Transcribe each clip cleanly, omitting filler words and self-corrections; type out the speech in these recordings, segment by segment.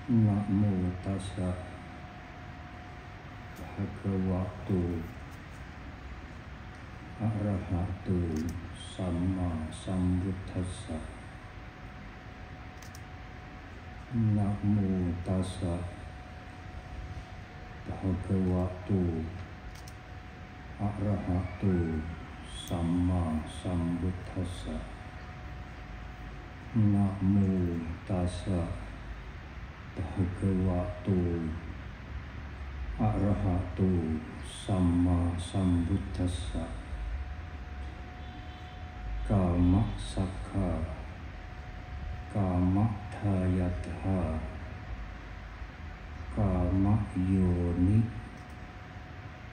Namo tassa bhagavato arahato sama sambuddhassa. Namo tassa bhagavato arahato sama sambuddhassa. Namo tassa bhagavato arahato sama sambuddhassa. Kama sakha kama dhayatha kama yoni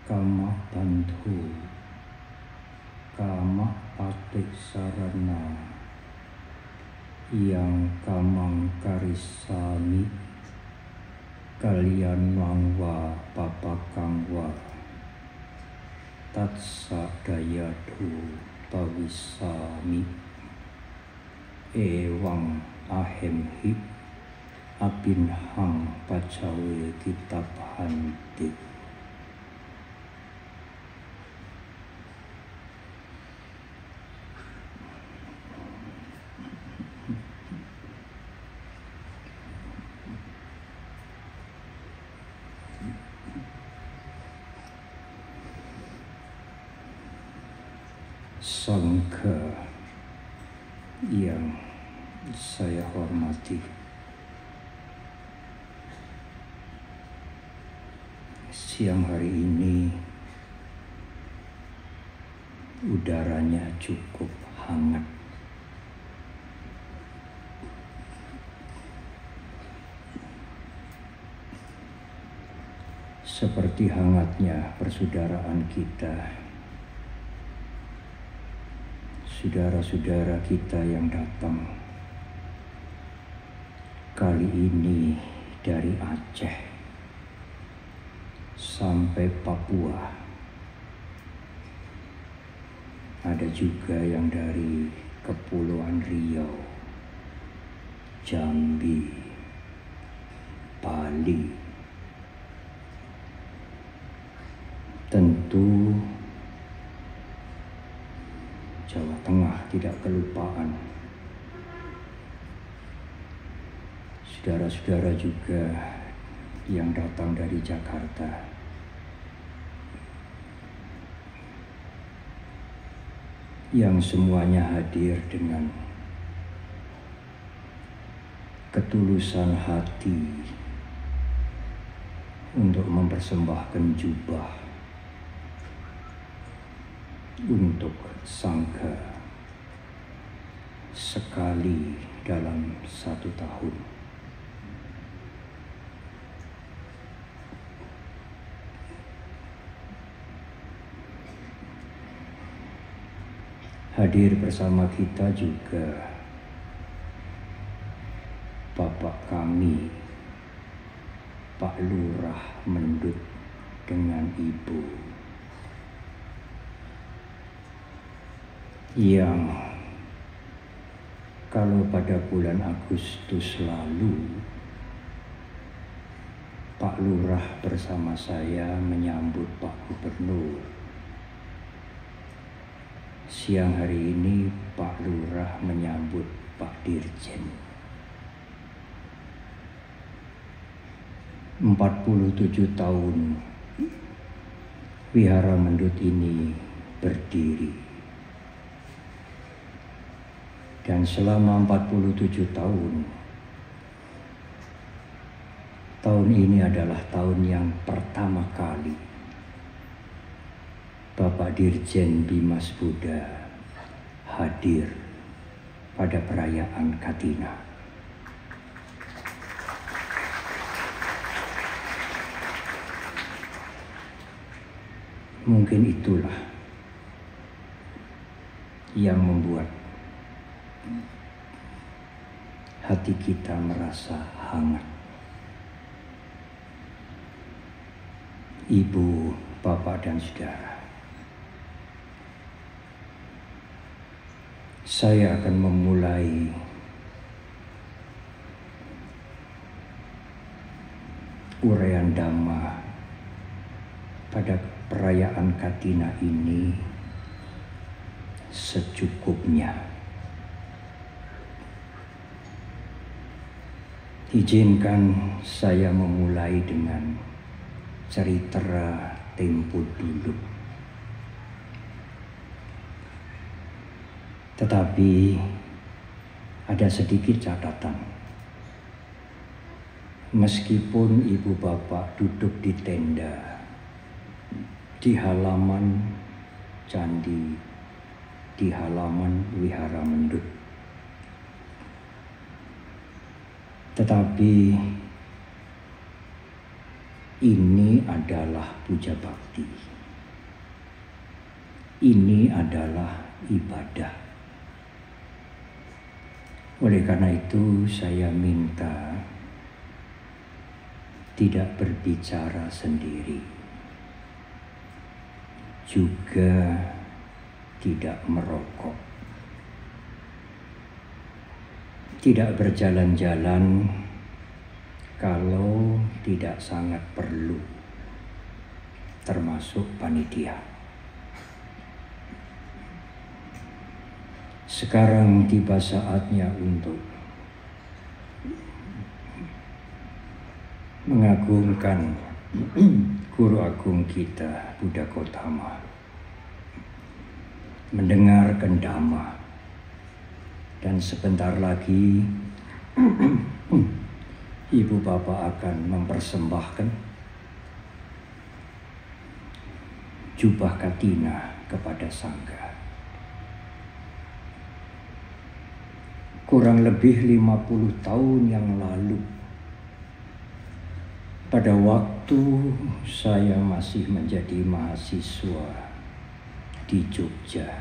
kama bandhu kama patisarana yang kamang karisami kalian wangwa papakangwa tatsa dayadu tawisami ewang ahemhi abinhang pacawe kitab hanti. Sangha yang saya hormati, siang hari ini udaranya cukup hangat. Seperti hangatnya persaudaraan kita, saudara-saudara kita yang datang kali ini dari Aceh sampai Papua. Ada juga yang dari Kepulauan Riau, Jambi, Bali. Tentu Jawa Tengah tidak kelupaan. Saudara-saudara juga yang datang dari Jakarta. Yang semuanya hadir dengan ketulusan hati untuk mempersembahkan jubah untuk sangha sekali dalam 1 tahun. Hadir bersama kita juga Bapak kami, Pak Lurah Mendut dengan Ibu, yang kalau pada bulan Agustus lalu Pak Lurah bersama saya menyambut Pak Gubernur, siang hari ini Pak Lurah menyambut Pak Dirjen. 47 tahun Wihara Mendut ini berdiri. Dan selama 47 tahun ini adalah tahun yang pertama kali Bapak Dirjen Bimas Buddha hadir pada perayaan Katina. Mungkin itulah yang membuat hati kita merasa hangat. Ibu, bapak, dan saudara, saya akan memulai uraian Dhamma pada perayaan Katina ini secukupnya. Izinkan saya memulai dengan cerita tempo dulu. Tetapi ada sedikit catatan. Meskipun ibu bapak duduk di tenda di halaman candi, di halaman wihara mendut, tetapi ini adalah puja bakti. Ini adalah ibadah. Oleh karena itu saya minta tidak berbicara sendiri, juga tidak merokok, tidak berjalan-jalan kalau tidak sangat perlu, termasuk panitia. Sekarang tiba saatnya untuk mengagungkan Guru Agung kita, Buddha Gautama, mendengarkan Dhamma, dan sebentar lagi ibu bapak akan mempersembahkan jubah Katina kepada Sangha. Kurang lebih 50 tahun yang lalu, pada waktu saya masih menjadi mahasiswa di Jogja,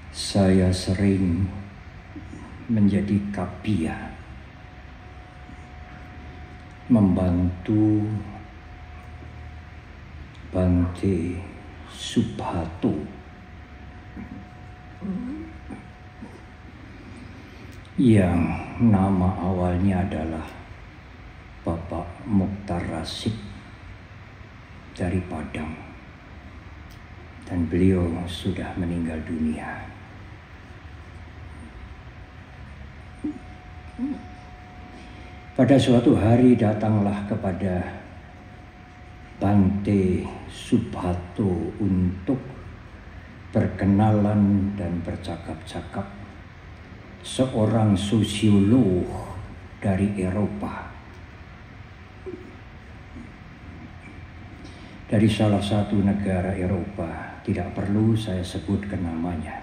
saya sering menjadi kapia, membantu Bante Subhato yang nama awalnya adalah Bapak Mukhtar Rasid dari Padang, dan beliau sudah meninggal dunia. Pada suatu hari datanglah kepada Bante Subhato untuk berkenalan dan bercakap-cakap seorang sosiolog dari Eropa, dari salah satu negara Eropa. Tidak perlu saya sebutkan namanya,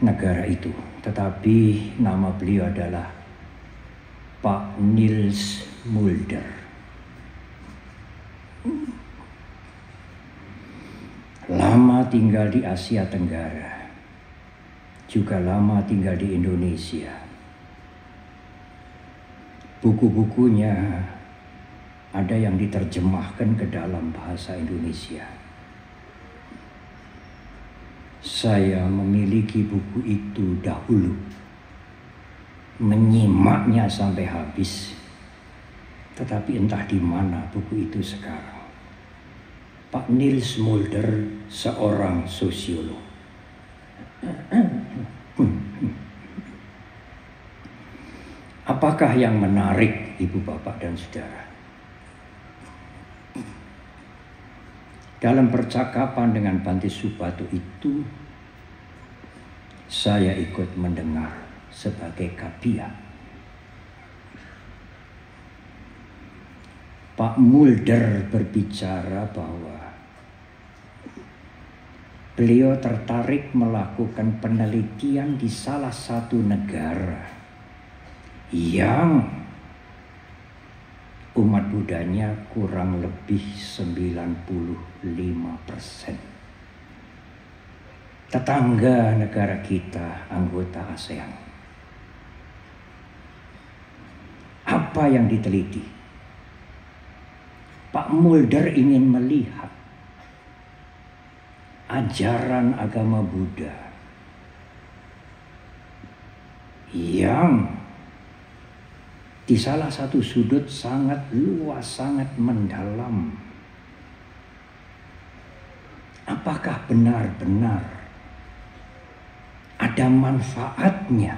negara itu, tetapi nama beliau adalah Pak Niels Mulder. Lama tinggal di Asia Tenggara, juga lama tinggal di Indonesia. Buku-bukunya ada yang diterjemahkan ke dalam bahasa Indonesia. Saya memiliki buku itu dahulu, menyimaknya sampai habis, tetapi entah di mana buku itu sekarang. Pak Niels Mulder, seorang sosiolog. Apakah yang menarik, ibu bapak dan saudara? Dalam percakapan dengan Bante Subhato itu, saya ikut mendengar sebagai kapia. Pak Mulder berbicara bahwa beliau tertarik melakukan penelitian di salah satu negara yang umat Buddhanya kurang lebih 95%. Tetangga negara kita, anggota ASEAN. Apa yang diteliti? Pak Mulder ingin melihat ajaran agama Buddha yang di salah satu sudut sangat luas, sangat mendalam. Apakah benar-benar ada manfaatnya,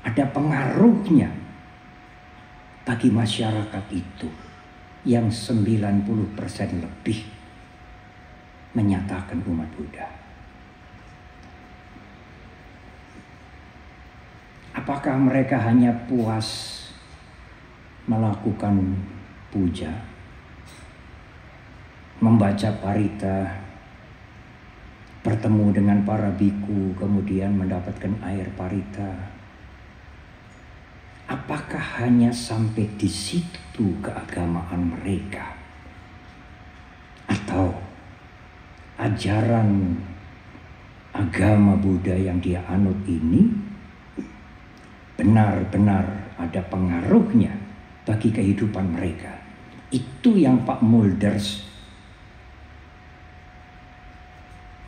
ada pengaruhnya bagi masyarakat itu yang 90% lebih menyatakan umat Buddha? Apakah mereka hanya puas melakukan puja, membaca parita, bertemu dengan para biku, kemudian mendapatkan air parita? Apakah hanya sampai di situ keagamaan mereka? Atau ajaran agama Buddha yang dia anut ini benar-benar ada pengaruhnya bagi kehidupan mereka? Itu yang Pak Mulders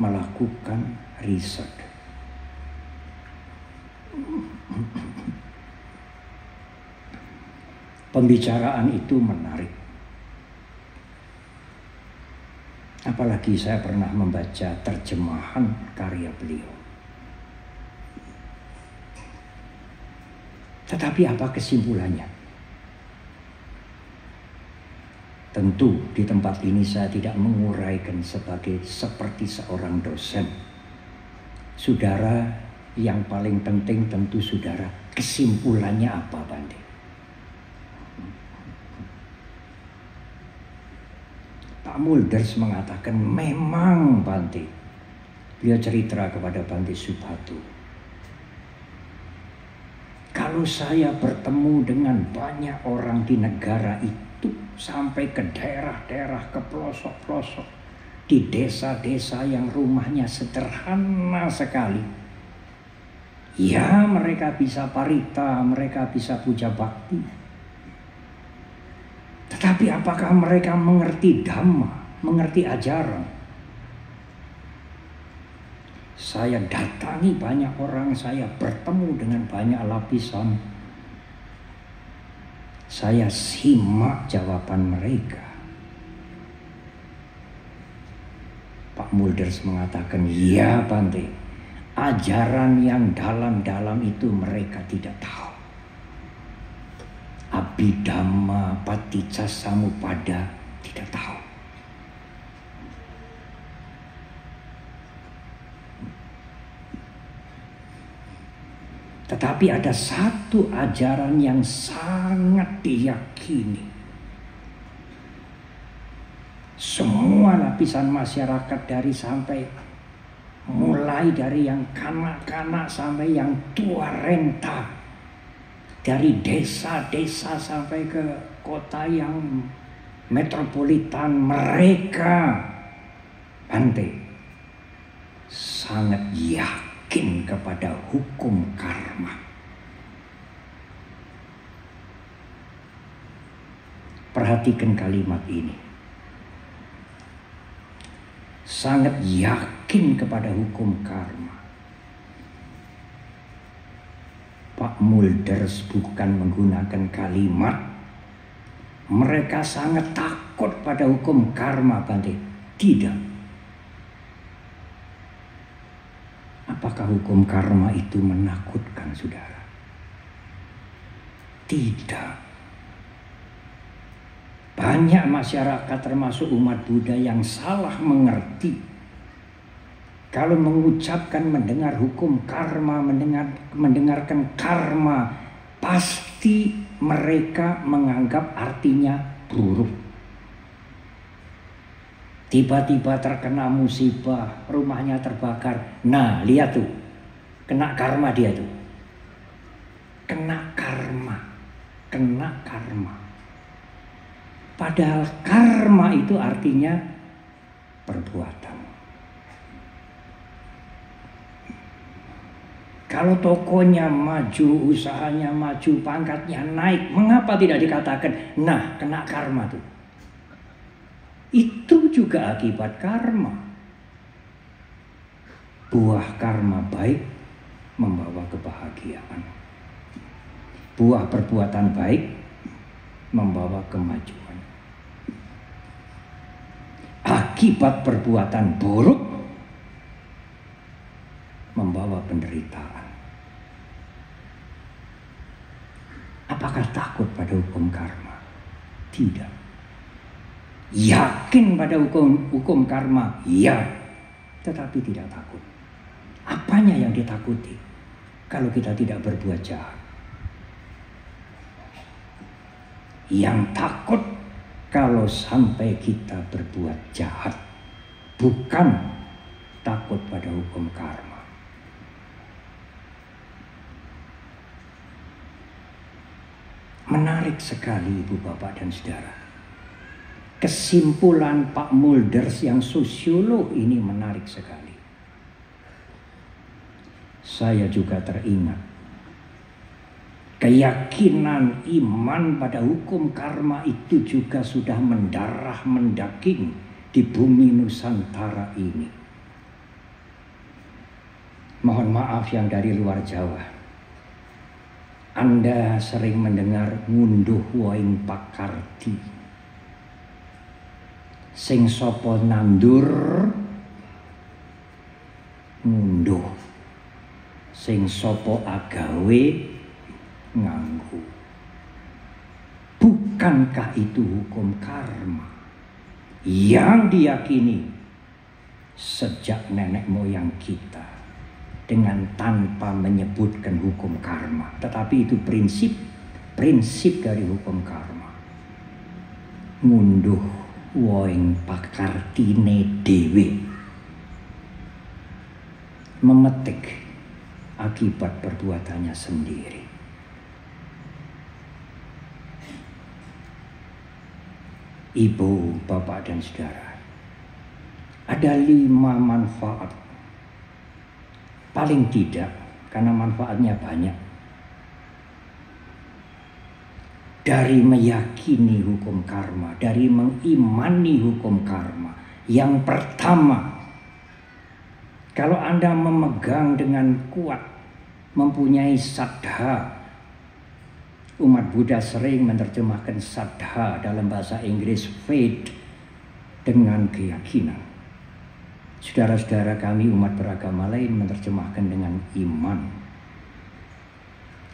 melakukan riset. Pembicaraan itu menarik. Apalagi saya pernah membaca terjemahan karya beliau. Tetapi apa kesimpulannya? Tentu di tempat ini saya tidak menguraikan seperti seorang dosen. Saudara, yang paling penting tentu saudara, kesimpulannya apa, Bante? Pak Mulders mengatakan memang, Bante. Beliau cerita kepada Bante Subhatu. Kalau saya bertemu dengan banyak orang di negara itu, sampai ke daerah-daerah, ke pelosok-pelosok, di desa-desa yang rumahnya sederhana sekali. Ya, mereka bisa parita, mereka bisa puja bakti. Tetapi apakah mereka mengerti Dhamma, mengerti ajaran? Saya datangi banyak orang, saya bertemu dengan banyak lapisan. Saya simak jawaban mereka. Pak Mulders mengatakan, ya Bante, ajaran yang dalam-dalam itu mereka tidak tahu. Abhidhamma Paticca Samuppada tidak tahu. Tetapi ada satu ajaran yang sangat diyakini. Semua lapisan masyarakat mulai dari yang kanak-kanak sampai yang tua renta, dari desa-desa sampai ke kota yang metropolitan, mereka, Bante, sangat yakin kepada hukum karma. Perhatikan kalimat ini. Sangat yakin kepada hukum karma. Pak Mulders bukan menggunakan kalimat mereka sangat takut pada hukum karma, Bante. Tidak. Apakah hukum karma itu menakutkan, saudara? Tidak. Banyak masyarakat termasuk umat Buddha yang salah mengerti. Kalau mengucapkan mendengar hukum karma, mendengarkan karma, pasti mereka menganggap artinya buruk. Tiba-tiba terkena musibah, rumahnya terbakar. Nah, lihat tuh, kena karma dia tuh. Kena karma. Padahal karma itu artinya perbuatan. Kalau tokonya maju, usahanya maju, pangkatnya naik, mengapa tidak dikatakan, nah kena karma tuh. Itu juga akibat karma. Buah karma baik membawa kebahagiaan. Buah perbuatan baik membawa kemajuan. Akibat perbuatan buruk membawa penderitaan. Apakah takut pada hukum karma? Tidak. Yakin pada hukum karma? Ya. Tetapi tidak takut. Apanya yang ditakuti kalau kita tidak berbuat jahat? Yang takut kalau sampai kita berbuat jahat, bukan takut pada hukum karma. Menarik sekali Ibu Bapak dan Saudara. Kesimpulan Pak Mulders yang sosiolog ini menarik sekali. Saya juga teringat keyakinan iman pada hukum karma itu juga sudah mendarah mendaging di bumi Nusantara ini. Mohon maaf yang dari luar Jawa. Anda sering mendengar ngunduh waing pakarti. Sing sopo nandur ngunduh, sing sopo agawe nganggu. Bukankah itu hukum karma yang diyakini sejak nenek moyang kita dengan tanpa menyebutkan hukum karma, tetapi itu prinsip dari hukum karma. Ngunduh waing pakartine dewe, memetik akibat perbuatannya sendiri. Ibu, bapak dan saudara, ada 5 manfaat. Paling tidak, karena manfaatnya banyak, dari meyakini hukum karma, dari mengimani hukum karma. Yang pertama, kalau Anda memegang dengan kuat, mempunyai saddha. Umat Buddha sering menerjemahkan saddha dalam bahasa Inggris faith dengan keyakinan. Saudara-saudara kami umat beragama lain menerjemahkan dengan iman.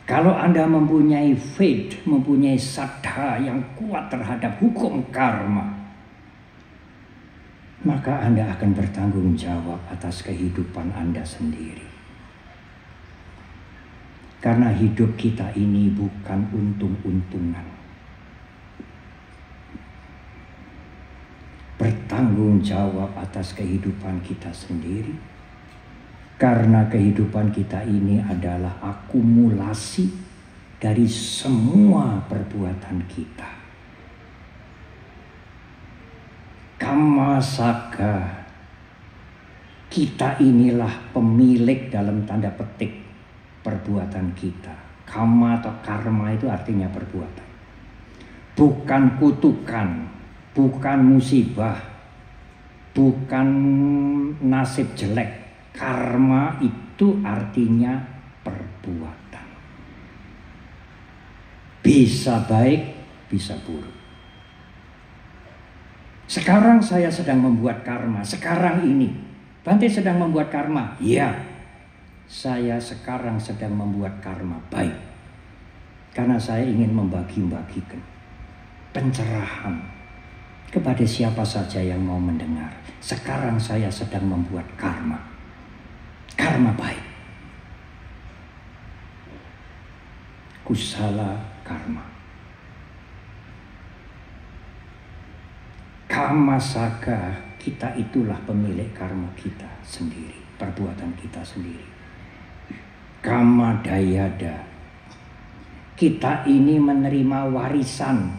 Kalau Anda mempunyai faith, mempunyai saddha yang kuat terhadap hukum karma, maka Anda akan bertanggung jawab atas kehidupan Anda sendiri. Karena hidup kita ini bukan untung-untungan. Bertanggung jawab atas kehidupan kita sendiri. Karena kehidupan kita ini adalah akumulasi dari semua perbuatan kita. Kamma saga, kita inilah pemilik dalam tanda petik perbuatan kita. Kamma atau karma itu artinya perbuatan. Bukan kutukan, bukan musibah, bukan nasib jelek. Karma itu artinya perbuatan. Bisa baik, bisa buruk. Sekarang saya sedang membuat karma. Sekarang ini Bante sedang membuat karma. Ya, saya sekarang sedang membuat karma baik. Karena saya ingin membagi-bagikan pencerahan kepada siapa saja yang mau mendengar. Sekarang saya sedang membuat karma. Karma baik. Kusala karma. Kamma saga, Kita itulah pemilik karma kita sendiri, perbuatan kita sendiri. Kama dayada. Kita ini menerima warisan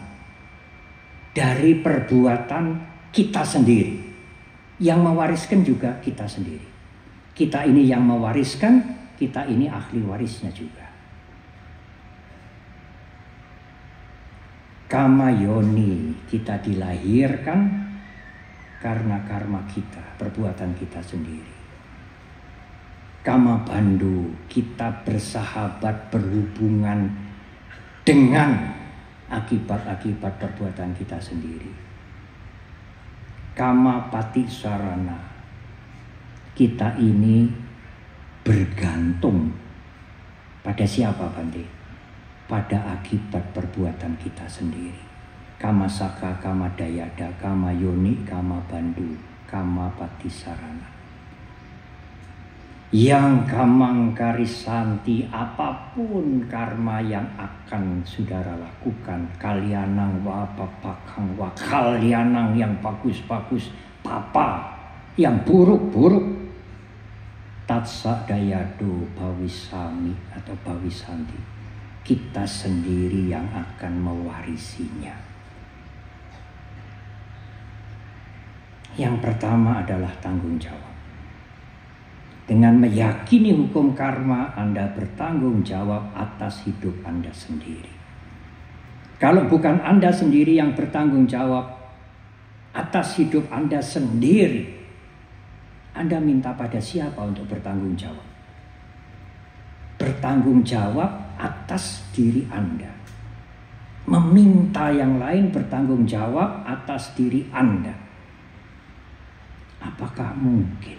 dari perbuatan kita sendiri. Yang mewariskan juga kita sendiri. Kita ini yang mewariskan, kita ini ahli warisnya juga. Kama yoni, kita dilahirkan karena karma kita, perbuatan kita sendiri. Kama bandu, kita bersahabat, berhubungan dengan akibat-akibat perbuatan kita sendiri. Kama pati sarana, kita ini bergantung pada siapa, Bante? Pada akibat perbuatan kita sendiri. Kama saka, kama dayada, kama yoni, kama bandu, kama pati sarana. Yang kamang karisanti, apapun karma yang akan saudara lakukan, kalyanang wa papakang wa, kalyanang yang bagus-bagus, papa yang buruk-buruk, tatsa dayado bawisami atau bawisanti, kita sendiri yang akan mewarisinya. Yang pertama adalah tanggung jawab. Dengan meyakini hukum karma, Anda bertanggung jawab atas hidup Anda sendiri. Kalau bukan Anda sendiri yang bertanggung jawab atas hidup Anda sendiri, Anda minta pada siapa untuk bertanggung jawab? Bertanggung jawab atas diri Anda. Meminta yang lain bertanggung jawab atas diri Anda. Apakah mungkin?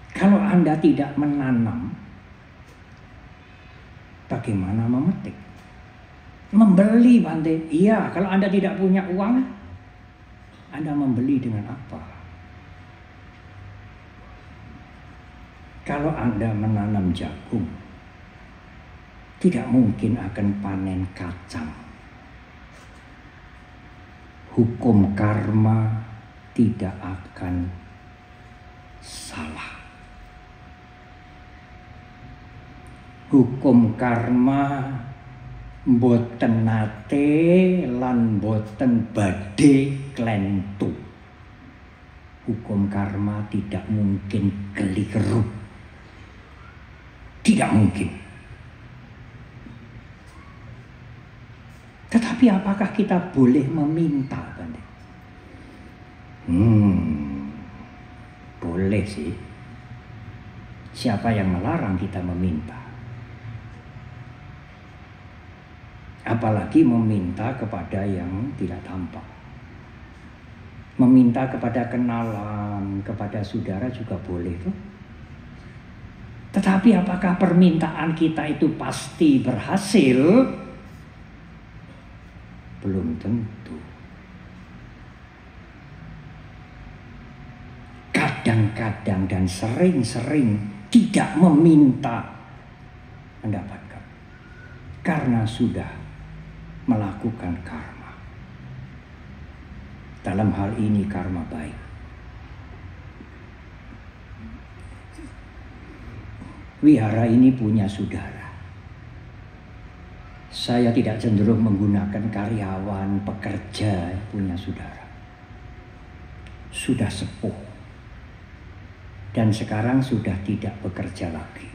Kalau Anda tidak menanam, bagaimana memetik? Membeli, Bante. Iya, kalau Anda tidak punya uang, Anda membeli dengan apa? Kalau Anda menanam jagung, tidak mungkin akan panen kacang. Hukum karma tidak akan salah. Hukum karma mboten nate lan mboten badhe klentu. Hukum karma tidak mungkin keliru. Tidak mungkin. Tetapi apakah kita boleh meminta? Boleh sih. Siapa yang melarang kita meminta? Apalagi meminta kepada yang tidak tampak. Meminta kepada kenalan, kepada saudara juga boleh tuh. Tetapi apakah permintaan kita itu pasti berhasil? Belum tentu. Kadang-kadang dan sering-sering tidak meminta mendapatkan. Karena sudah melakukan karma. Dalam hal ini karma baik. Wihara ini punya saudara. Saya tidak cenderung menggunakan karyawan, pekerja, punya saudara. Sudah sepuh. Dan sekarang sudah tidak bekerja lagi.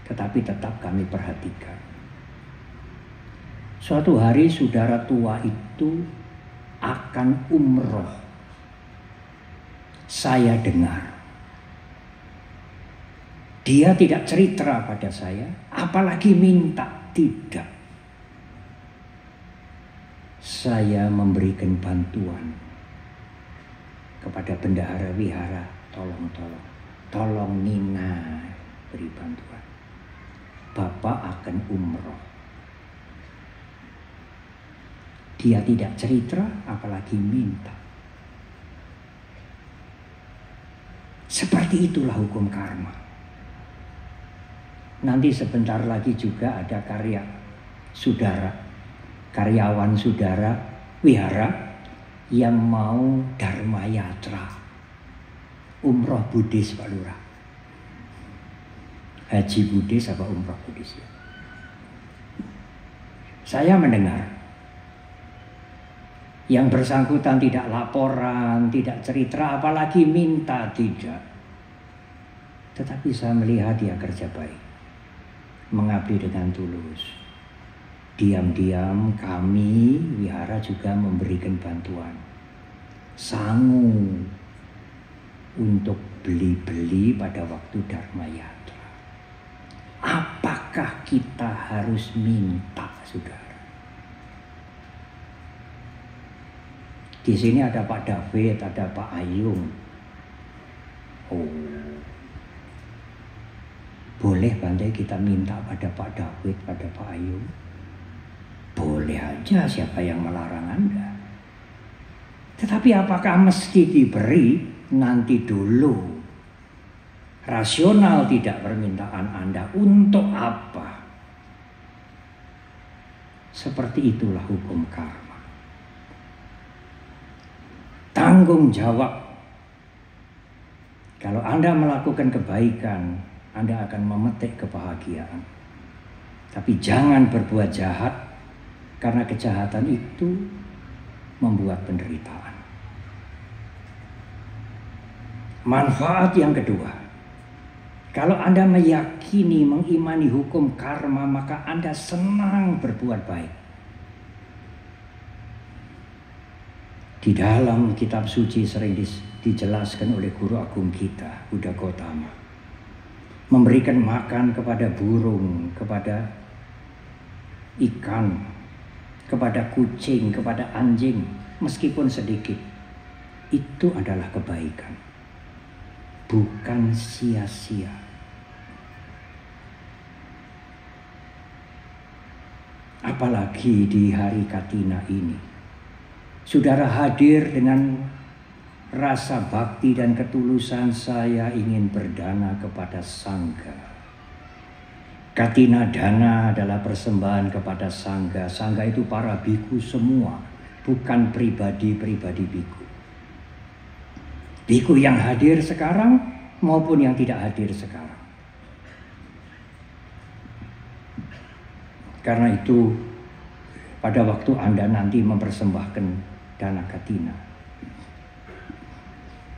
Tetapi tetap kami perhatikan. Suatu hari saudara tua itu akan umroh. Saya dengar. Dia tidak cerita pada saya, apalagi minta. Tidak. Saya memberikan bantuan kepada bendahara wihara. Tolong Nina beri bantuan. Bapak akan umroh. Dia tidak cerita, apalagi minta. Seperti itulah hukum karma. Nanti sebentar lagi juga ada karya saudara karyawan saudara wihara yang mau Dharma Yatra, umroh Buddhis Pak Lurah. Haji Buddhis apa umroh Buddhis ya? Saya mendengar yang bersangkutan tidak laporan, tidak cerita, apalagi minta, tidak. Tetapi saya melihat dia kerja baik, mengabdi dengan tulus. Diam-diam kami wihara juga memberikan bantuan, sangu untuk beli-beli pada waktu Dharma Yatra. Apakah kita harus minta, saudara? Di sini ada Pak David, ada Pak Ayung. Oh, boleh Bante kita minta pada Pak David, pada Pak Ayung? Boleh aja, siapa yang melarang Anda? Tetapi apakah mesti diberi? Nanti dulu. Rasional tidak permintaan Anda. Untuk apa? Seperti itulah hukum karma. Tanggung jawab. Kalau Anda melakukan kebaikan, Anda akan memetik kebahagiaan. Tapi jangan berbuat jahat, karena kejahatan itu membuat penderitaan. Manfaat yang kedua, kalau Anda meyakini, mengimani hukum karma, maka Anda senang berbuat baik. Di dalam kitab suci sering dijelaskan oleh guru agung kita, Buddha Gautama, memberikan makan kepada burung, kepada ikan, kepada kucing, kepada anjing, meskipun sedikit, itu adalah kebaikan, bukan sia-sia. Apalagi di hari Katina ini, saudara hadir dengan rasa bakti dan ketulusan, saya ingin berdana kepada Sangha. Katina dana adalah persembahan kepada Sangha. Sangha itu para biku semua, bukan pribadi-pribadi biku. Biku yang hadir sekarang maupun yang tidak hadir sekarang. Karena itu, pada waktu Anda nanti mempersembahkan dana Katina,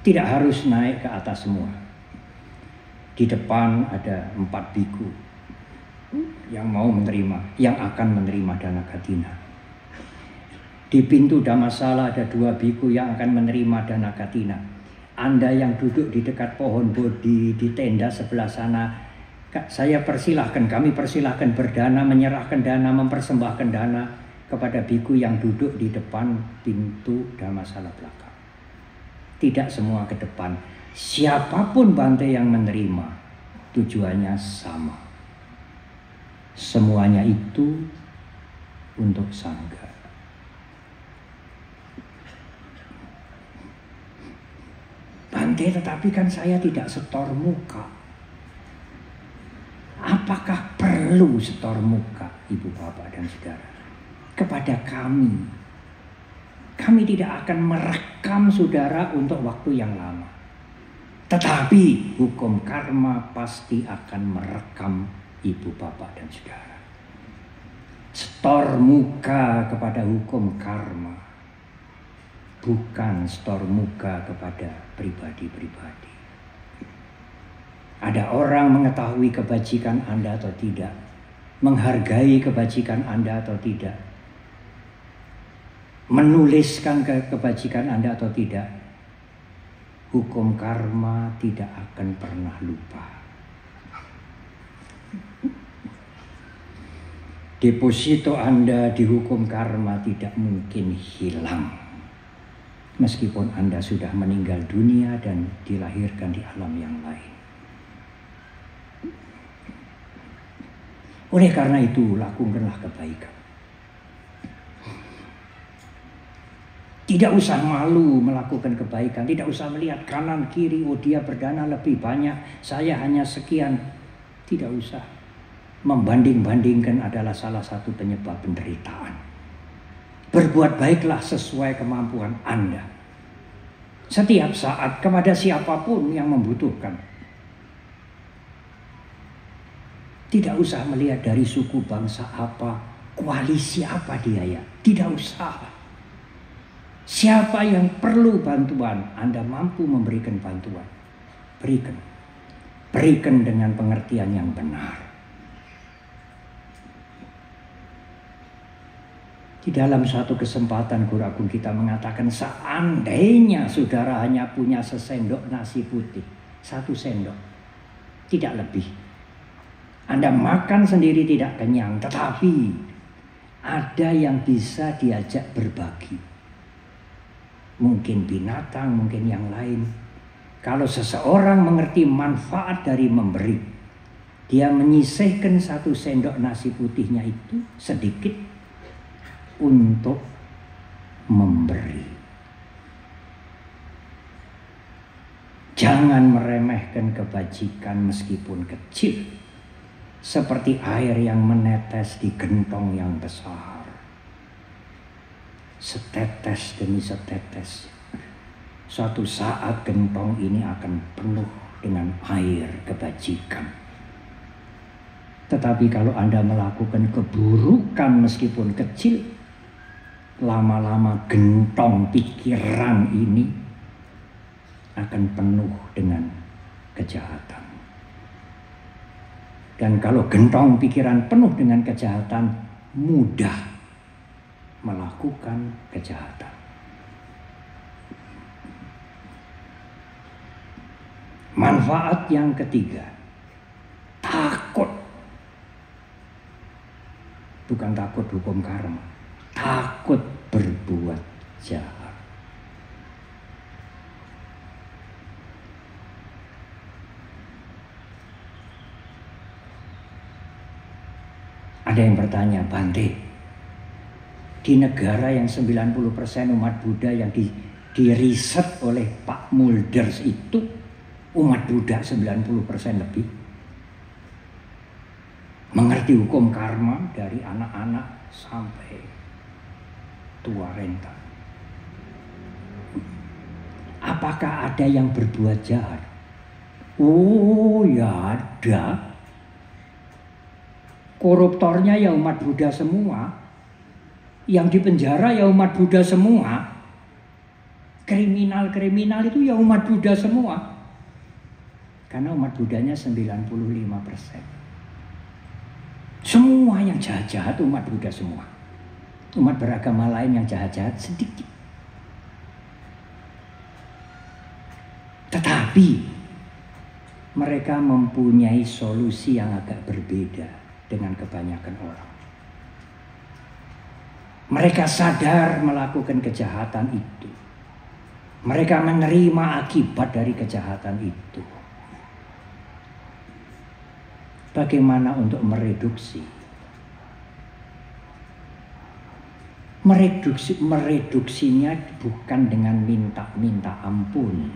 tidak harus naik ke atas semua. Di depan ada 4 biku yang mau menerima, yang akan menerima dana Katina. Di pintu Dhammasala ada 2 biku yang akan menerima dana Katina. Anda yang duduk di dekat pohon bodhi di tenda sebelah sana, saya persilahkan, kami persilahkan berdana, menyerahkan dana, mempersembahkan dana kepada biku yang duduk di depan pintu Dhammasala belakang. Tidak semua ke depan. Siapapun Bante yang menerima, tujuannya sama. Semuanya itu untuk Sangha. Bante, tetapi kan saya tidak setor muka. Apakah perlu setor muka, Ibu, Bapak, dan Saudara? Kepada kami. Kami tidak akan merekam saudara untuk waktu yang lama. Tetapi hukum karma pasti akan merekam Ibu, Bapak, dan Saudara. Setor muka kepada hukum karma, bukan setor muka kepada pribadi-pribadi. Ada orang mengetahui kebajikan Anda atau tidak, menghargai kebajikan Anda atau tidak, menuliskan kebajikan Anda atau tidak, hukum karma tidak akan pernah lupa. Deposito Anda di hukum karma tidak mungkin hilang, meskipun Anda sudah meninggal dunia dan dilahirkan di alam yang lain. Oleh karena itu, lakukanlah kebaikan. Tidak usah malu melakukan kebaikan. Tidak usah melihat kanan kiri, oh dia berdana lebih banyak, saya hanya sekian. Tidak usah. Membanding-bandingkan adalah salah satu penyebab penderitaan. Berbuat baiklah sesuai kemampuan Anda. Setiap saat kepada siapapun yang membutuhkan. Tidak usah melihat dari suku bangsa apa, koalisi apa dia ya. Tidak usah. Siapa yang perlu bantuan, Anda mampu memberikan bantuan. Berikan. Berikan dengan pengertian yang benar. Di dalam satu kesempatan Guru Agung kita mengatakan, seandainya saudara hanya punya sesendok nasi putih, 1 sendok, tidak lebih. Anda makan sendiri tidak kenyang, tetapi ada yang bisa diajak berbagi. Mungkin binatang, mungkin yang lain. Kalau seseorang mengerti manfaat dari memberi, dia menyisihkan 1 sendok nasi putihnya itu sedikit untuk memberi. Jangan meremehkan kebajikan meskipun kecil. Seperti air yang menetes di gentong yang besar. Setetes demi setetes. Suatu saat gentong ini akan penuh dengan air kebajikan. Tetapi kalau Anda melakukan keburukan meskipun kecil, lama-lama gentong pikiran ini akan penuh dengan kejahatan. Dan kalau gentong pikiran penuh dengan kejahatan, mudah melakukan kejahatan. Manfaat yang ketiga, takut. Bukan takut hukum karma, takut berbuat jahat. Ada yang bertanya, Bante, di negara yang 90% umat Buddha yang diriset oleh Pak Mulders itu, umat Buddha 90% lebih mengerti hukum karma dari anak-anak sampai tua renta. Apakah ada yang berbuat jahat? Oh ya ada. Koruptornya ya umat Buddha semua. Yang dipenjara ya umat Buddha semua. Kriminal-kriminal itu ya umat Buddha semua. Karena umat Buddhanya 95%. Semua yang jahat-jahat umat Buddha semua. Umat beragama lain yang jahat-jahat sedikit. Tetapi mereka mempunyai solusi yang agak berbeda dengan kebanyakan orang. Mereka sadar melakukan kejahatan itu. Mereka menerima akibat dari kejahatan itu. Bagaimana untuk mereduksi? Mereduksinya bukan dengan minta ampun.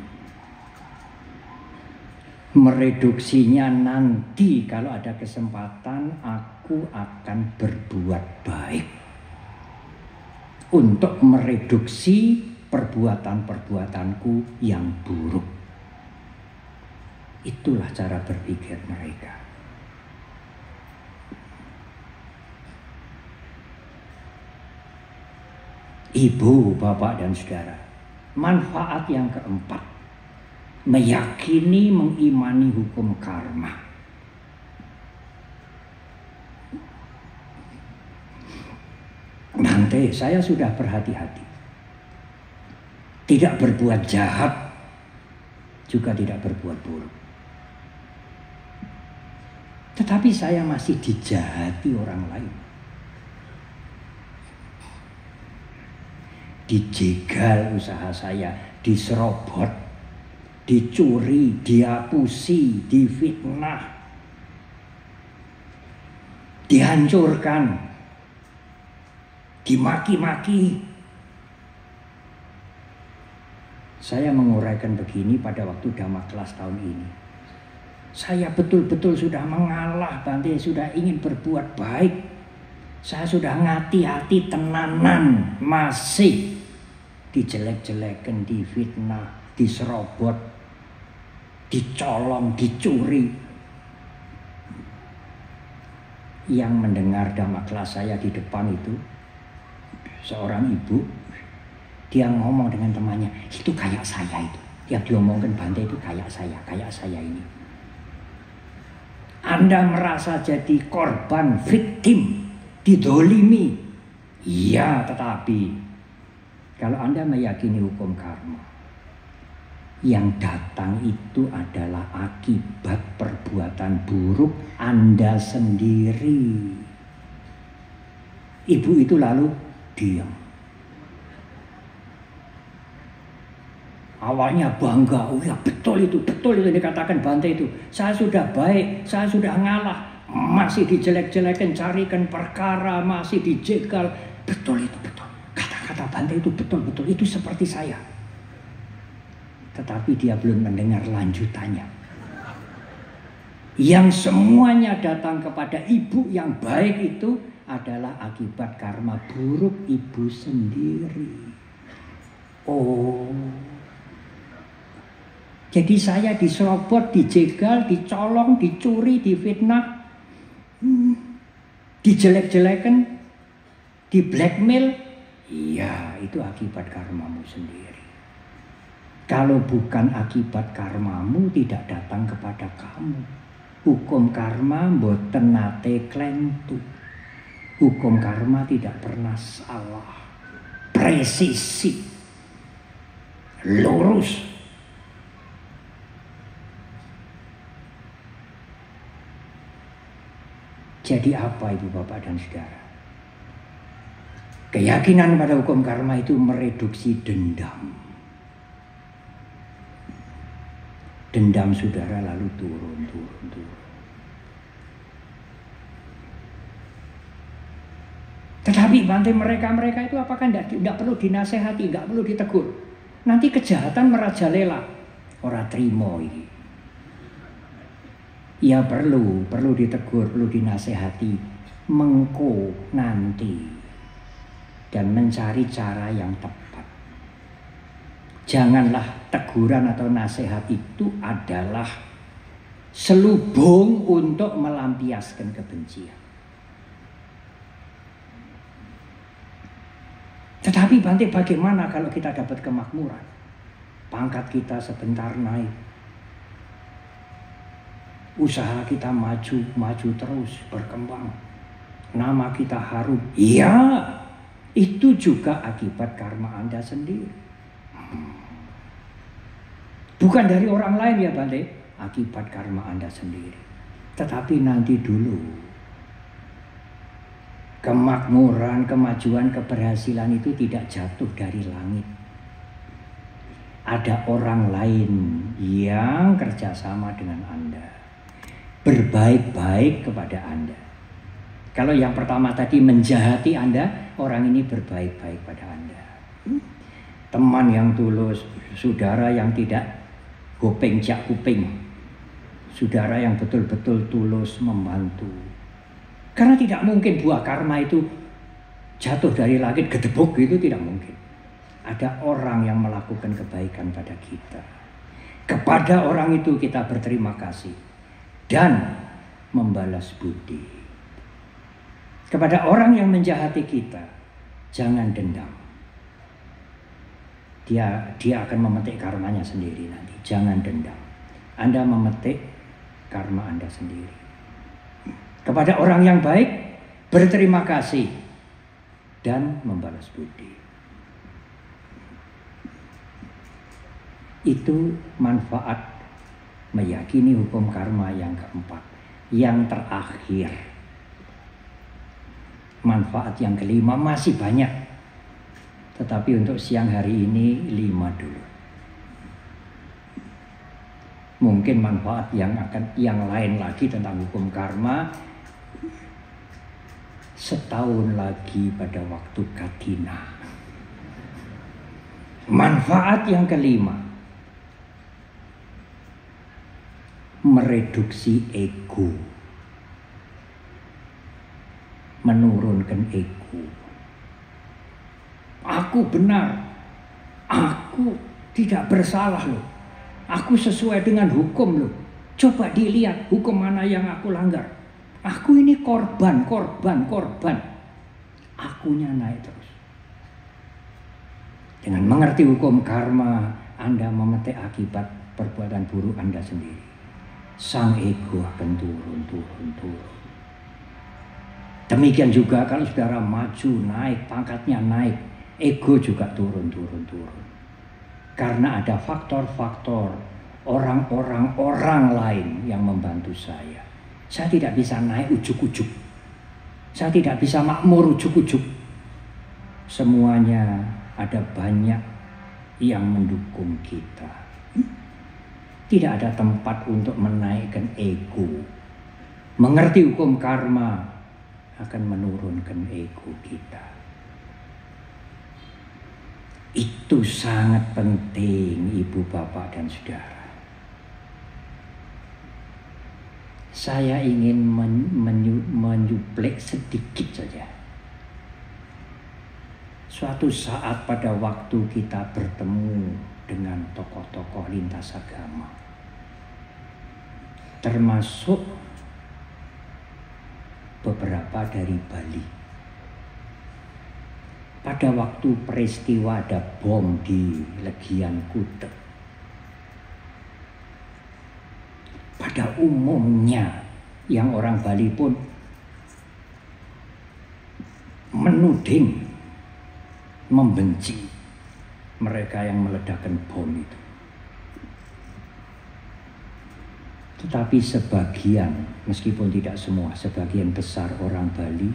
Mereduksinya nanti kalau ada kesempatan aku akan berbuat baik. Untuk mereduksi perbuatan-perbuatanku yang buruk. Itulah cara berpikir mereka. Ibu, bapak, dan saudara, manfaat yang keempat, meyakini, mengimani hukum karma. Bante, saya sudah berhati-hati. Tidak berbuat jahat, juga tidak berbuat buruk. Tetapi saya masih dijahati orang lain. Dijegal usaha saya, diserobot, dicuri, dihapusi, difitnah, dihancurkan, dimaki-maki. Saya menguraikan begini pada waktu Dhamma kelas tahun ini. Saya betul-betul sudah mengalah, Bante, sudah ingin berbuat baik. Saya sudah ngati-hati tenanan, masih dijelek-jelekan, difitnah, diserobot, dicolong, dicuri. Yang mendengar dhamma kelas saya di depan itu seorang ibu, dia ngomong dengan temannya, itu kayak saya itu. Yang diomongkan Bante itu kayak saya ini. Anda merasa jadi korban, victim, didolimi. Iya, tetapi kalau Anda meyakini hukum karma, yang datang itu adalah akibat perbuatan buruk Anda sendiri. Ibu itu lalu diam. Awalnya bangga, oh ya betul itu yang dikatakan Bante itu. Saya sudah baik, saya sudah ngalah, masih dijelek-jelekan, carikan perkara, masih dijegal. Betul itu, betul. Kata-kata Bante itu betul, itu seperti saya. Tetapi dia belum mendengar lanjutannya. Yang semuanya datang kepada ibu yang baik itu adalah akibat karma buruk ibu sendiri. Oh, jadi saya diserobot, dijegal, dicolong, dicuri, difitnah, dijelek-jelekan, di blackmail. Iya, itu akibat karmamu sendiri. Kalau bukan akibat karmamu, tidak datang kepada kamu. Hukum karma mboten nate klentu. Hukum karma tidak pernah salah. Presisi. Lurus. Jadi apa Ibu Bapak dan Saudara? Keyakinan pada hukum karma itu mereduksi dendam. Dendam saudara lalu turun. Tetapi Bante mereka itu apakah tidak perlu dinasehati, tidak perlu ditegur? Nanti kejahatan merajalela. Ora trimo ini. Ya perlu ditegur, perlu dinasehati, mengko nanti, dan mencari cara yang tepat. Janganlah teguran atau nasihat itu adalah selubung untuk melampiaskan kebencian. Tetapi Bante, bagaimana kalau kita dapat kemakmuran? Pangkat kita sebentar naik. Usaha kita maju terus, berkembang. Nama kita harum. Iya, itu juga akibat karma Anda sendiri. Bukan dari orang lain ya Bante, akibat karma Anda sendiri. Tetapi nanti dulu, kemakmuran, kemajuan, keberhasilan itu tidak jatuh dari langit. Ada orang lain yang kerjasama dengan Anda, berbaik-baik kepada Anda. Kalau yang pertama tadi menjahati Anda, orang ini berbaik-baik pada Anda. Teman yang tulus, saudara yang tidak gopeng jak kuping, saudara yang betul-betul tulus membantu. Karena tidak mungkin buah karma itu jatuh dari langit gedebuk, itu tidak mungkin. Ada orang yang melakukan kebaikan pada kita. Kepada orang itu kita berterima kasih dan membalas budi. Kepada orang yang menjahati kita, jangan dendam. Dia akan memetik karmanya sendiri nanti. Jangan dendam. Anda memetik karma Anda sendiri. Kepada orang yang baik, berterima kasih dan membalas budi. Itu manfaat meyakini hukum karma yang keempat. Yang terakhir, manfaat yang kelima masih banyak, tetapi untuk siang hari ini 5 dulu. Mungkin manfaat yang lain lagi tentang hukum karma setahun lagi pada waktu Katina. Manfaat yang kelima, mereduksi ego. menurunkan ego. Aku benar, aku tidak bersalah loh, aku sesuai dengan hukum loh. Coba dilihat hukum mana yang aku langgar. Aku ini korban. Akunya naik terus. Dengan mengerti hukum karma, Anda memetik akibat perbuatan buruk Anda sendiri. Sang ego akan turun. Demikian juga kalau saudara maju, naik, pangkatnya naik, ego juga turun. Karena ada faktor-faktor orang lain yang membantu saya. Saya tidak bisa naik ujuk-ujuk. Saya tidak bisa makmur ujuk-ujuk. Semuanya ada banyak yang mendukung kita. Tidak ada tempat untuk menaikkan ego. Mengerti hukum karma akan menurunkan ego kita. Itu sangat penting, ibu, bapak, dan saudara. Saya ingin menyuplik sedikit saja. Suatu saat pada waktu kita bertemu dengan tokoh-tokoh lintas agama, termasuk beberapa dari Bali. Pada waktu peristiwa ada bom di Legian Kute. Pada umumnya yang orang Bali pun menuding, membenci mereka yang meledakkan bom itu. Tetapi sebagian, meskipun tidak semua, sebagian besar orang Bali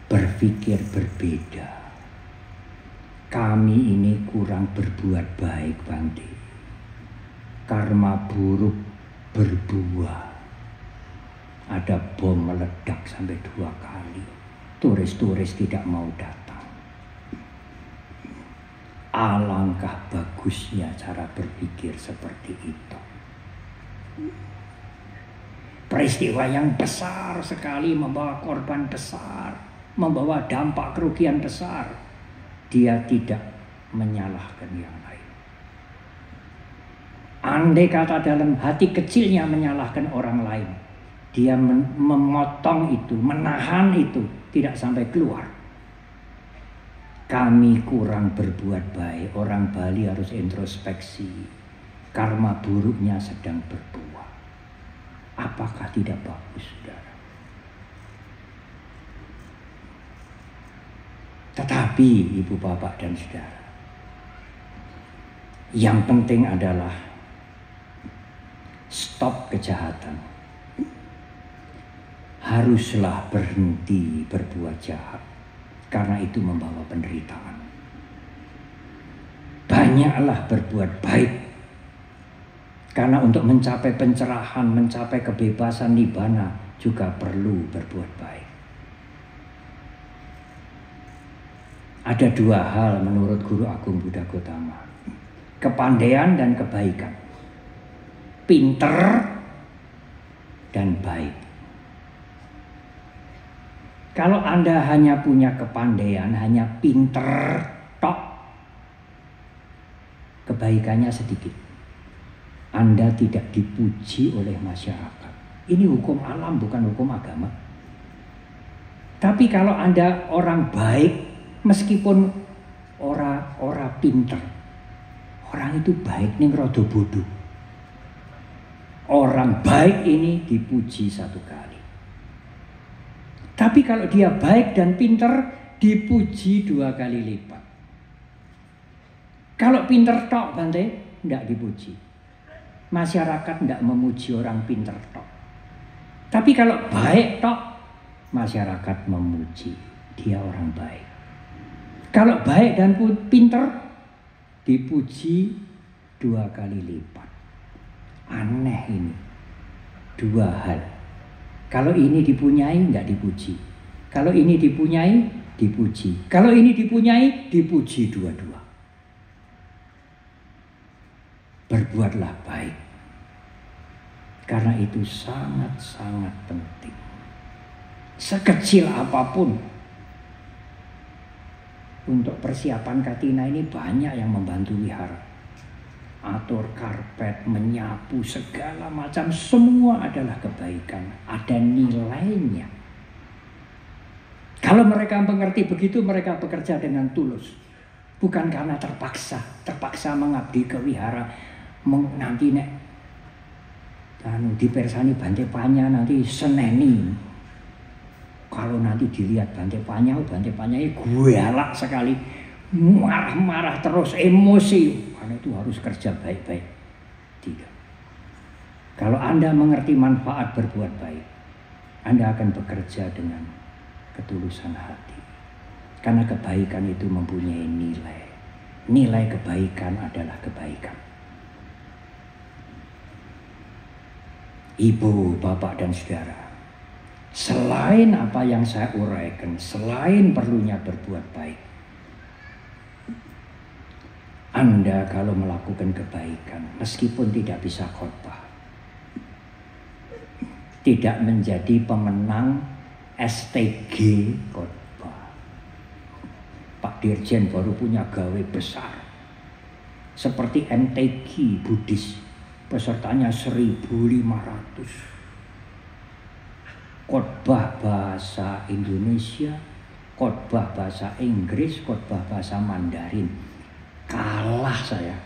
berpikir berbeda. Kami ini kurang berbuat baik, Bante. Karma buruk berbuah. Ada bom meledak sampai 2 kali. Turis-turis tidak mau datang. Alangkah bagusnya cara berpikir seperti itu. Peristiwa yang besar sekali membawa korban besar, membawa dampak kerugian besar. Dia tidak menyalahkan yang lain. Andai kata dalam hati kecilnya menyalahkan orang lain, dia memotong itu, menahan itu, tidak sampai keluar. Kami kurang berbuat baik. Orang Bali harus introspeksi. Karma buruknya sedang berbuah. Apakah tidak bagus, saudara? Tetapi ibu, bapak, dan saudara, yang penting adalah stop kejahatan. Haruslah berhenti berbuat jahat, karena itu membawa penderitaan. Banyaklah berbuat baik, karena untuk mencapai pencerahan, mencapai kebebasan nibbana juga perlu berbuat baik. Ada 2 hal menurut Guru Agung Buddha Gautama: kepandaian dan kebaikan. Pinter dan baik. Kalau Anda hanya punya kepandaian, hanya pinter tok, kebaikannya sedikit. Anda tidak dipuji oleh masyarakat. Ini hukum alam, bukan hukum agama. Tapi kalau Anda orang baik, meskipun ora pinter, orang itu baik ning rada bodoh. Orang baik ini dipuji 1 kali. Tapi kalau dia baik dan pinter, dipuji 2 kali lipat. Kalau pinter tok, Bante, tidak dipuji. Masyarakat tidak memuji orang pinter tok. Tapi kalau baik tok, masyarakat memuji. Dia orang baik. Kalau baik dan pinter, dipuji 2 kali lipat. Aneh ini. 2 hal. Kalau ini dipunyai, enggak dipuji. Kalau ini dipunyai, dipuji. Kalau ini dipunyai, dipuji dua-dua. Berbuatlah baik. Karena itu sangat-sangat penting. sekecil apapun. Untuk persiapan Katina ini banyak yang membantu wihara. Atur karpet, menyapu, segala macam, semua adalah kebaikan. Ada nilainya. Kalau mereka mengerti begitu, mereka bekerja dengan tulus. Bukan karena terpaksa mengabdi ke wihara. Nanti nek dipersani Bante Panya, nanti seneni. Kalau nanti dilihat Bante Panya gue galak sekali, marah-marah terus, emosi. Karena itu harus kerja baik-baik. Tidak. Kalau Anda mengerti manfaat berbuat baik, Anda akan bekerja dengan ketulusan hati. Karena kebaikan itu mempunyai nilai. Nilai kebaikan adalah kebaikan. Ibu, bapak, dan saudara, selain apa yang saya uraikan, selain perlunya berbuat baik, Anda kalau melakukan kebaikan, meskipun tidak bisa khotbah, tidak menjadi pemenang STG khotbah. Pak Dirjen baru punya gawe besar, seperti MTQ Buddhis, pesertanya 1.500. Khotbah bahasa Indonesia, khotbah bahasa Inggris, khotbah bahasa Mandarin. Kalah saya.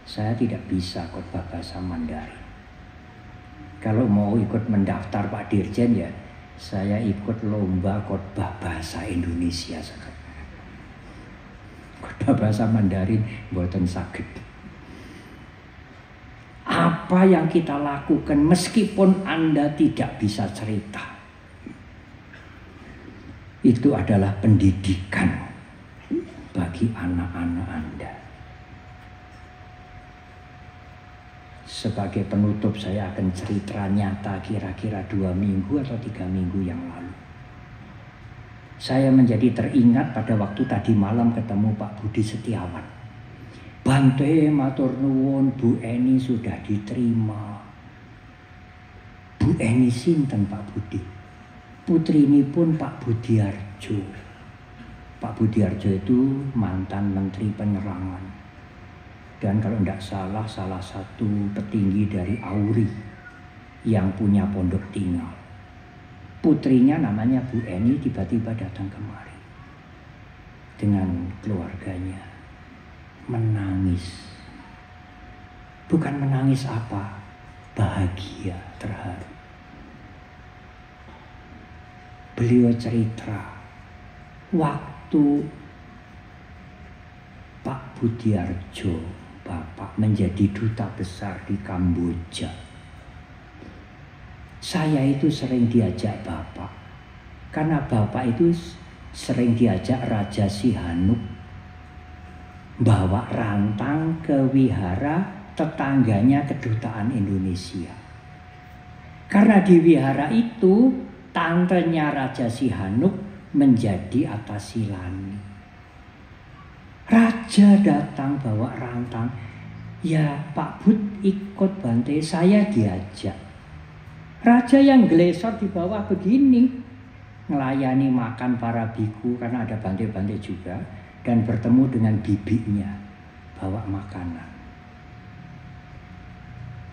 Saya tidak bisa khotbah bahasa Mandarin. Kalau mau ikut mendaftar Pak Dirjen ya, saya ikut lomba khotbah bahasa Indonesia saja. Khotbah bahasa Mandarin mboten saged. Apa yang kita lakukan meskipun Anda tidak bisa cerita, itu adalah pendidikan bagi anak-anak Anda. Sebagai penutup, saya akan cerita nyata kira-kira 2 minggu atau 3 minggu yang lalu. Saya menjadi teringat pada waktu tadi malam ketemu Pak Budi Setiawan. Bante matur nuwun, Bu Eni sudah diterima. Bu Eni sinten Pak Budi? Putrinipun Pak Budiarjo. Pak Budiarjo itu mantan Menteri Penerangan. Dan kalau tidak salah, salah satu petinggi dari Auri yang punya pondok tinggal. Putrinya namanya Bu Eni tiba-tiba datang kemari dengan keluarganya, menangis. Bukan menangis apa, bahagia, terharu. Beliau cerita waktu Pak Budiarjo, Bapak, menjadi duta besar di Kamboja. Saya itu sering diajak Bapak, karena Bapak itu sering diajak Raja Sihanouk bawa rantang ke wihara tetangganya kedutaan Indonesia. Karena di wihara itu tantenya Raja Sihanouk menjadi Atasilani. Raja datang bawa rantang. Ya Pak Bud ikut Bante, saya diajak. Raja yang glesor di bawah begini, ngelayani makan para biku karena ada Bante-Bante juga, dan bertemu dengan bibinya, bawa makanan.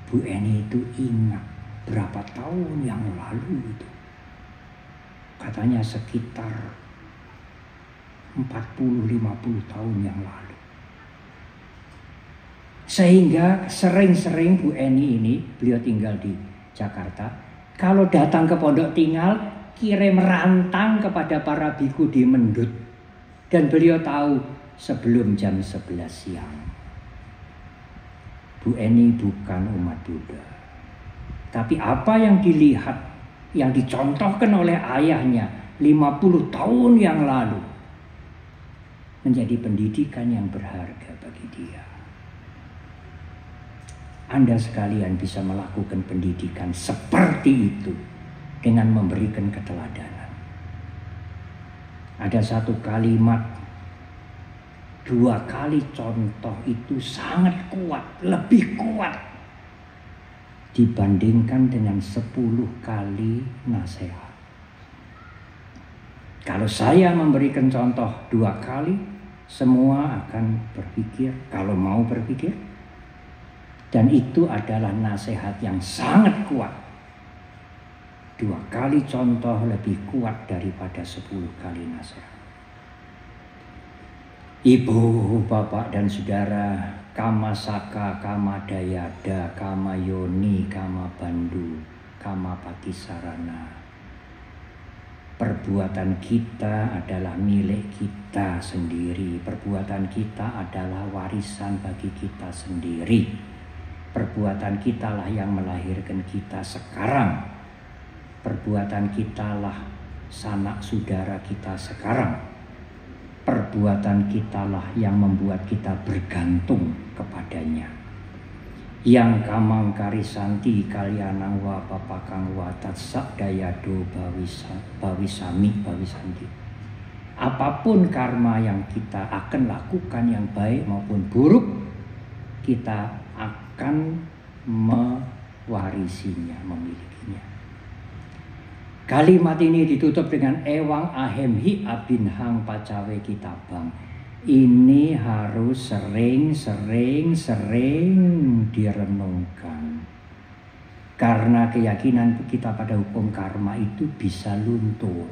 Bu Eni itu ingat berapa tahun yang lalu itu. Katanya sekitar 40-50 tahun yang lalu. Sehingga sering-sering Bu Eni ini, beliau tinggal di Jakarta, kalau datang ke pondok tinggal, kirim rantang kepada para biku di Mendut. Dan beliau tahu sebelum jam 11 siang. Bu Eni bukan umat Buddha. Tapi apa yang dilihat, yang dicontohkan oleh ayahnya 50 tahun yang lalu, menjadi pendidikan yang berharga bagi dia. Anda sekalian bisa melakukan pendidikan seperti itu dengan memberikan keteladanan. Ada satu kalimat, 2 kali contoh itu sangat kuat, lebih kuat dibandingkan dengan 10 kali nasihat. Kalau saya memberikan contoh 2 kali, semua akan berpikir, kalau mau berpikir. Dan itu adalah nasihat yang sangat kuat. 2 kali contoh lebih kuat daripada 10 kali nasihat. Ibu, bapak dan saudara, kama saka, kama dayada, kama yoni, kama bandu, kama patisarana. Perbuatan kita adalah milik kita sendiri. Perbuatan kita adalah warisan bagi kita sendiri. Perbuatan kitalah yang melahirkan kita sekarang. Perbuatan kitalah sanak saudara kita sekarang. Perbuatan kitalah yang membuat kita bergantung kepadanya. Yang kamang karisanti kalyanang wa papakang wa tatsak dayado bawisanti. Apapun karma yang kita akan lakukan, yang baik maupun buruk, kita akan mewarisinya, memilikinya. Kalimat ini ditutup dengan ewang ahem hi abinhang pacawe kitabang. Ini harus sering direnungkan. Karena keyakinan kita pada hukum karma itu bisa luntur.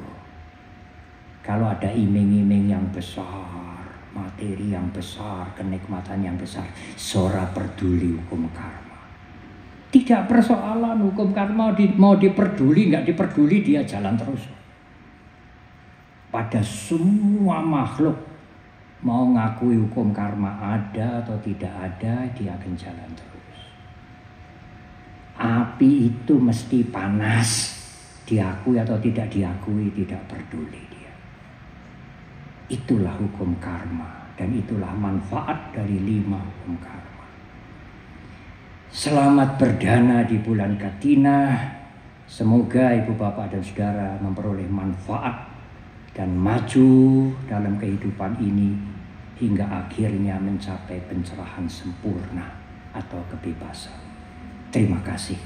Kalau ada iming-iming yang besar, materi yang besar, kenikmatan yang besar, sora peduli hukum karma. Tidak persoalan hukum karma mau diperduli, nggak diperduli, dia jalan terus. Pada semua makhluk, mau ngakui hukum karma ada atau tidak ada, dia akan jalan terus. Api itu mesti panas, diakui atau tidak diakui, tidak peduli dia. Itulah hukum karma, dan itulah manfaat dari 5 hukum karma. Selamat berdana di bulan Katina. Semoga ibu bapak dan saudara memperoleh manfaat dan maju dalam kehidupan ini hingga akhirnya mencapai pencerahan sempurna atau kebebasan. Terima kasih.